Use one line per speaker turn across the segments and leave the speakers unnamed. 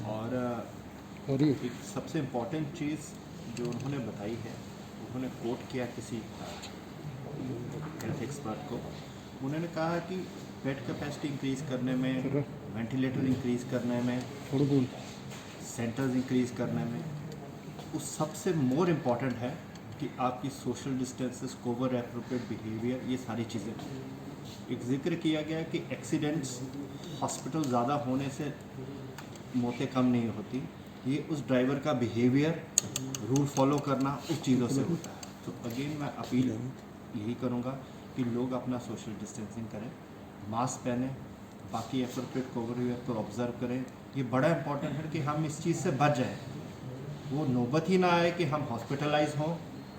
और एक सबसे इम्पॉर्टेंट चीज़ जो उन्होंने बताई है, उन्होंने कोट किया किसी हेल्थ एक्सपर्ट को। उन्होंने कहा कि बेड कैपेसिटी इंक्रीज़ करने में, वेंटिलेटर इंक्रीज़ करने में, सेंटर्स इंक्रीज़ करने में, उस सबसे मोर इम्पॉर्टेंट है कि आपकी social distances, Covid appropriate behaviour, ये सारी चीज़ें। एक जिक्र किया गया कि एक्सीडेंट्स हॉस्पिटल ज़्यादा होने से मौतें कम नहीं होती, ये उस ड्राइवर का बिहेवियर, रूल फॉलो करना, उस चीज़ों से होता है। तो अगेन मैं अपील यही करूँगा कि लोग अपना सोशल डिस्टेंसिंग करें, मास्क पहने, बाकी एप्रोप्रिएट कोविड को ऑब्ज़र्व करें। ये बड़ा इंपॉर्टेंट है कि हम इस चीज़ से बच जाएँ, वो नौबत ही ना आए कि हम हॉस्पिटलाइज हों,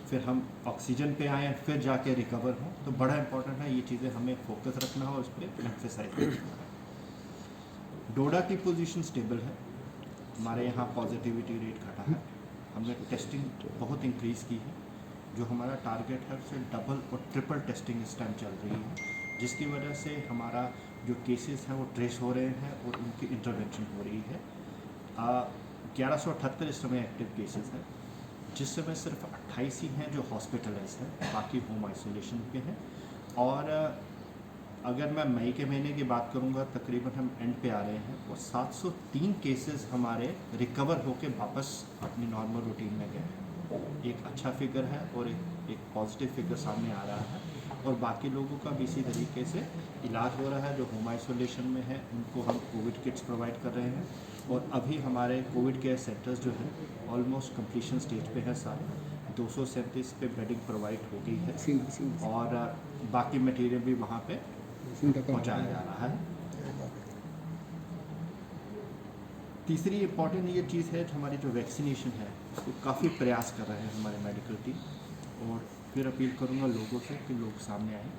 फिर हम ऑक्सीजन पे आएँ, फिर जाके रिकवर हों। तो बड़ा इंपॉर्टेंट है, ये चीज़ें हमें फोकस रखना है और उस पर एम्फेसाइज करना है। डोडा की पोजीशन स्टेबल है, हमारे यहाँ पॉजिटिविटी रेट घटा है, हमने टेस्टिंग बहुत इंक्रीज़ की है। जो हमारा टारगेट है उससे डबल और ट्रिपल टेस्टिंग इस टाइम चल रही है, जिसकी वजह से हमारा जो केसेस हैं वो ट्रेस हो रहे हैं और उनकी इंटरवेंशन हो रही है। 1178 इस समय एक्टिव केसेस हैं, जिस समय सिर्फ 28 ही हैं जो हॉस्पिटलाइज हैं, बाकी होम आइसोलेशन पे हैं। और अगर मैं मई के महीने की बात करूंगा, तकरीबन हम एंड पे आ रहे हैं और 703 केसेस हमारे रिकवर होके वापस अपनी नॉर्मल रूटीन में गए हैं। एक अच्छा फिगर है और एक पॉजिटिव फिगर सामने आ रहा है। और बाकी लोगों का भी इसी तरीके से इलाज हो रहा है। जो होम आइसोलेशन में है उनको हम कोविड किट्स प्रोवाइड कर रहे हैं। और अभी हमारे कोविड केयर सेंटर्स जो हैं ऑलमोस्ट कंप्लीशन स्टेज पे है सारे। 237 पे बेडिंग प्रोवाइड हो गई है और बाकी मटेरियल भी वहाँ पे पहुँचाया जा रहा है। तीसरी इम्पॉर्टेंट ये चीज़ है, हमारी जो वैक्सीनेशन है उसको काफ़ी प्रयास कर रहे हैं हमारे मेडिकल टीम। और फिर अपील करूँगा लोगों से कि लोग सामने आएँ,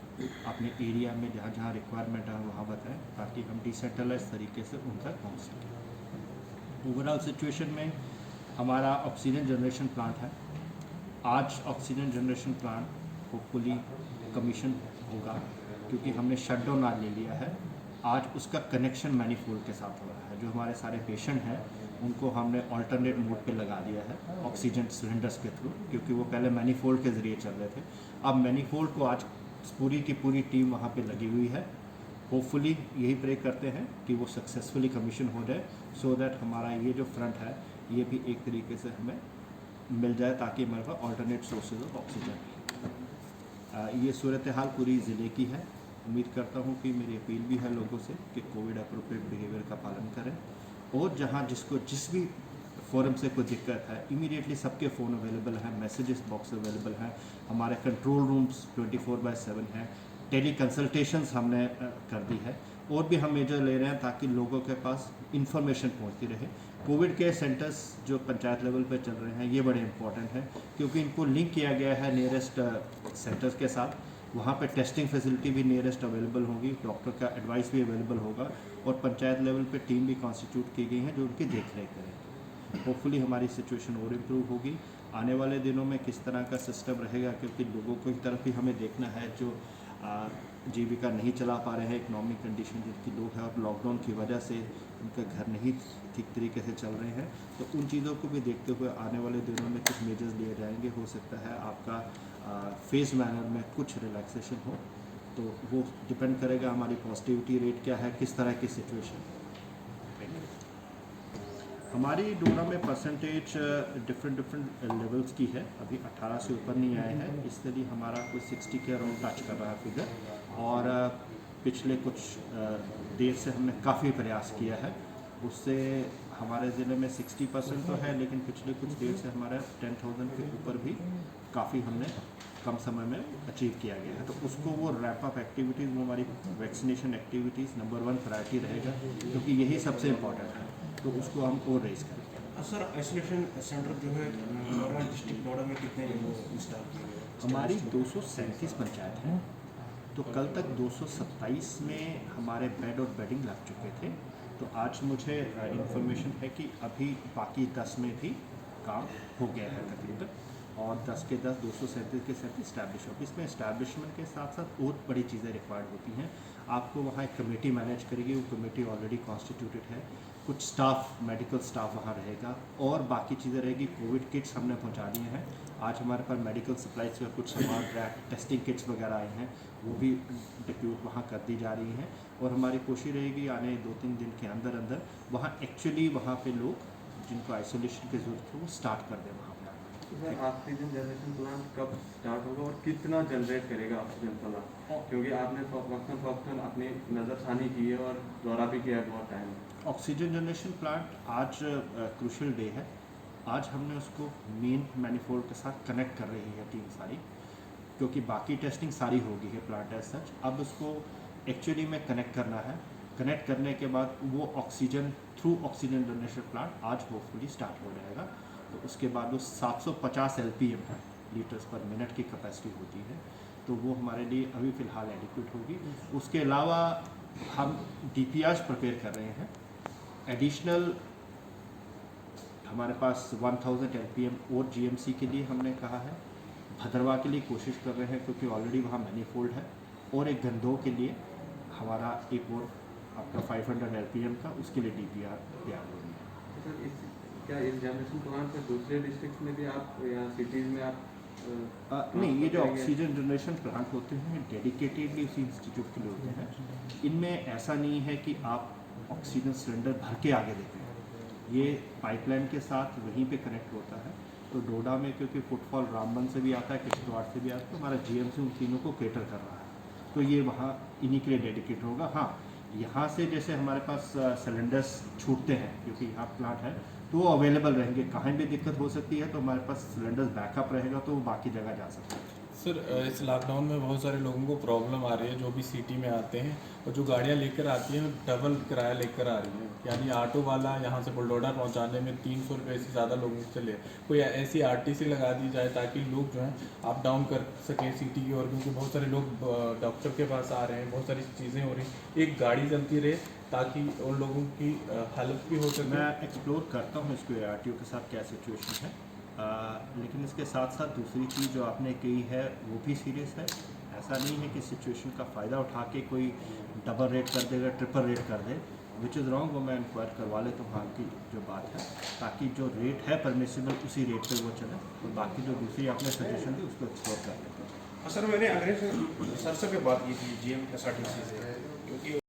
अपने एरिया में जहाँ जहाँ रिक्वायरमेंट है वहाँ बताएं, ताकि हम डिसेंट्रलाइज तरीके से उन तक पहुँच सकें। ओवरऑल सिचुएशन में हमारा ऑक्सीजन जनरेशन प्लांट है, आज oxygen generation plant hopefully commission होगा, क्योंकि हमने शटडाउन आज ले लिया है। आज उसका कनेक्शन मैनीफोल्ड के साथ हो रहा है। जो हमारे सारे पेशेंट हैं उनको हमने अल्टरनेट मोड पे लगा दिया है ऑक्सीजन सिलेंडर्स के थ्रू, क्योंकि वो पहले मैनीफोल्ड के ज़रिए चल रहे थे। अब मैनीफोल्ड को आज पूरी की पूरी टीम वहाँ पे लगी हुई है। होपफुली यही प्रे करते हैं कि वो सक्सेसफुली कमीशन हो जाए, सो दैट हमारा ये जो फ्रंट है ये भी एक तरीके से हमें मिल जाए, ताकि हमारे पास अल्टरनेट सोर्सेज ऑफ ऑक्सीजन। ये सूरत हाल पूरी ज़िले की है। उम्मीद करता हूँ कि मेरी अपील भी है लोगों से कि कोविड अप्रोप्रिएट बिहेवियर का पालन करें, और जहाँ जिसको जिस भी फोरम से कोई दिक्कत है इमीडिएटली सबके फ़ोन अवेलेबल हैं, मैसेजेस बॉक्स अवेलेबल हैं, हमारे कंट्रोल रूम्स 24/7 हैं, टेली कंसल्टेशंस हमने कर दी है, और भी हम मेजर ले रहे हैं ताकि लोगों के पास इंफॉर्मेशन पहुंचती रहे। कोविड केयर सेंटर्स जो पंचायत लेवल पर चल रहे हैं ये बड़े इंपॉर्टेंट हैं, क्योंकि इनको लिंक किया गया है नियरेस्ट सेंटर्स के साथ। वहाँ पे टेस्टिंग फैसिलिटी भी नियरेस्ट अवेलेबल होगी, डॉक्टर का एडवाइस भी अवेलेबल होगा, और पंचायत लेवल पे टीम भी कॉन्स्टिट्यूट की गई है जो उनकी देख रेख करेगी। होपफुली हमारी सिचुएशन और इम्प्रूव होगी। आने वाले दिनों में किस तरह का सिस्टम रहेगा, क्योंकि लोगों की तरफ भी हमें देखना है जो जीविका नहीं चला पा रहे हैं, इकनॉमिक कंडीशन जिनकी लोग हैं और लॉकडाउन की वजह से उनके घर नहीं ठीक तरीके से चल रहे हैं, तो उन चीज़ों को भी देखते हुए आने वाले दिनों में कुछ मेजर्स लिए जाएंगे। हो सकता है आपका फेज मैनर में कुछ रिलैक्सेशन हो, तो वो डिपेंड करेगा हमारी पॉजिटिविटी रेट क्या है, किस तरह की सिचुएशन। हमारी डोडा में परसेंटेज डिफरेंट लेवल्स की है, अभी 18 से ऊपर नहीं आए हैं, इसलिए हमारा कोई 60 के अराउंड टच कर रहा है फिगर। और पिछले कुछ देर से हमने काफ़ी प्रयास किया है, उससे हमारे ज़िले में 60% तो है, लेकिन पिछले कुछ देर से हमारा 10,000 के ऊपर भी काफ़ी हमने कम समय में अचीव किया गया है। तो उसको वो रैप अप एक्टिविटीज़, वो हमारी वैक्सीनेशन एक्टिविटीज़ नंबर 1 प्रायोरिटी रहेगा, क्योंकि यही सबसे इम्पॉर्टेंट है, तो उसको हम और रेज करेंगे।
सर, आइसोलेशन सेंटर जो है नोएडा डिस्ट्रिक्ट नोएडा में कितने इंस्टॉल किए गए?
हमारी 237 पंचायत हैं, तो कल तक 227 में हमारे बेड और बेडिंग लग चुके थे। तो आज मुझे इन्फॉर्मेशन है कि अभी बाकी 10 में भी काम हो गया है तकरीबन, और 10 के 10 237 के साथ इस्टेब्लिश हो। इसमें इस्टेब्लिशमेंट के साथ साथ और बड़ी चीज़ें रिक्वायर्ड होती हैं। आपको वहाँ एक कमेटी मैनेज करेगी, वो कमेटी ऑलरेडी कॉन्स्टिट्यूटेड है। कुछ स्टाफ, मेडिकल स्टाफ वहाँ रहेगा और बाकी चीज़ें रहेगी। कोविड किट्स हमने पहुँचा दिए हैं। आज हमारे पास मेडिकल सप्लाईज का कुछ सामान, टेस्टिंग किट्स वगैरह आए हैं, वो भी डिप्यूट वहाँ कर दी जा रही हैं। और हमारी कोशिश रहेगी आने 2-3 दिन के अंदर अंदर वहाँ एक्चुअली वहाँ पे लोग जिनको आइसोलेशन की ज़रूरत है वो स्टार्ट कर दें वहाँ पे।
सर ऑक्सीजन जनरेशन प्लांट कब स्टार्ट होगा और कितना जनरेट करेगा ऑक्सीजन प्लांट? क्योंकि आपने वक्तन फ़ौक्तन अपनी नज़रसानी की है और दौरा भी किया है बहुत टाइम।
ऑक्सीजन जनरेशन प्लांट आज क्रूशल डे है। आज हमने उसको मेन मैनिफोल्ड के साथ कनेक्ट कर रही है टीम सारी, क्योंकि बाकी टेस्टिंग सारी होगी है प्लांट एज सच। अब उसको एक्चुअली में कनेक्ट करना है। कनेक्ट करने के बाद वो oxygen through oxygen generation plant आज होपफुली स्टार्ट हो जाएगा। तो उसके बाद वो 750 LPM है, लीटर्स पर मिनट की कैपेसिटी होती है, तो वो हमारे लिए अभी फ़िलहाल एडिक्वेट होगी। उसके अलावा हम DPRs प्रिपेयर कर रहे हैं। एडिशनल हमारे पास 1000 LPM और GMC के लिए हमने कहा है। भद्रवाह के लिए कोशिश कर रहे हैं क्योंकि ऑलरेडी वहाँ मैनीफोल्ड है। और एक गंदोह के लिए हमारा एक और आपका 500 LPM का, उसके लिए DPR तैयार हो रही है।
सर क्या इस जनरेशन प्लांट से दूसरे डिस्ट्रिक्ट में भी आप या सिटीज़ में आप
नहीं, ये जो ऑक्सीजन जनरेशन प्लांट होते हैं डेडिकेटेडली उसी इंस्टीट्यूट के लिए होते हैं। इनमें ऐसा नहीं है कि आप ऑक्सीजन सिलेंडर भर के आगे देते हैं, ये पाइपलाइन के साथ वहीं पे कनेक्ट होता है। तो डोडा में क्योंकि फुटफॉल रामबन से भी आता है, किश्तवाड़ से भी आता है, तो हमारा GMC उन तीनों को केटर कर रहा है, तो ये वहाँ इन्हीं के लिए डेडिकेट होगा। हाँ, यहाँ से जैसे हमारे पास सिलेंडर्स छूटते हैं क्योंकि यहाँ प्लांट है, तो वो अवेलेबल रहेंगे। कहीं भी दिक्कत हो सकती है तो हमारे पास सिलेंडर्स बैकअप रहेगा, तो वो बाकी जगह जा सकते हैं।
सर इस लॉकडाउन में बहुत सारे लोगों को प्रॉब्लम आ रही है जो भी सिटी में आते हैं, और जो गाड़ियां लेकर आती हैं डबल किराया लेकर आ रही हैं। यानी ऑटो वाला यहाँ से बुलडोडा पहुँचाने में 300 रुपये से ज़्यादा लोगों से ले। कोई ऐसी RTC लगा दी जाए ताकि लोग जो हैं अप डाउन कर सकें सिटी की ओर, क्योंकि बहुत सारे लोग डॉक्टर के पास आ रहे हैं, बहुत सारी चीज़ें हो रही। एक गाड़ी चलती रहे ताकि उन लोगों की हेल्प भी हो सके।
मैं एक्सप्लोर करता हूँ इसको ARTO के साथ क्या सिचुएशन है। लेकिन इसके साथ साथ दूसरी चीज़ जो आपने कही है वो भी सीरियस है। ऐसा नहीं है कि सिचुएशन का फ़ायदा उठा के कोई डबल रेट कर देगा, ट्रिपल रेट कर दे, विच इज़ रॉन्ग। वो मैं इंक्वायर करवा लेता हूँ आपकी जो बात है, ताकि जो रेट है परमिसिबल उसी रेट पे वो चले, और बाकी जो दूसरी आपने सजेशन दी उसको एक्सप्लोर कर लेते हैं।
सर मैंने अंग्रेज सर से भी बात की थी GM SRTC से, क्योंकि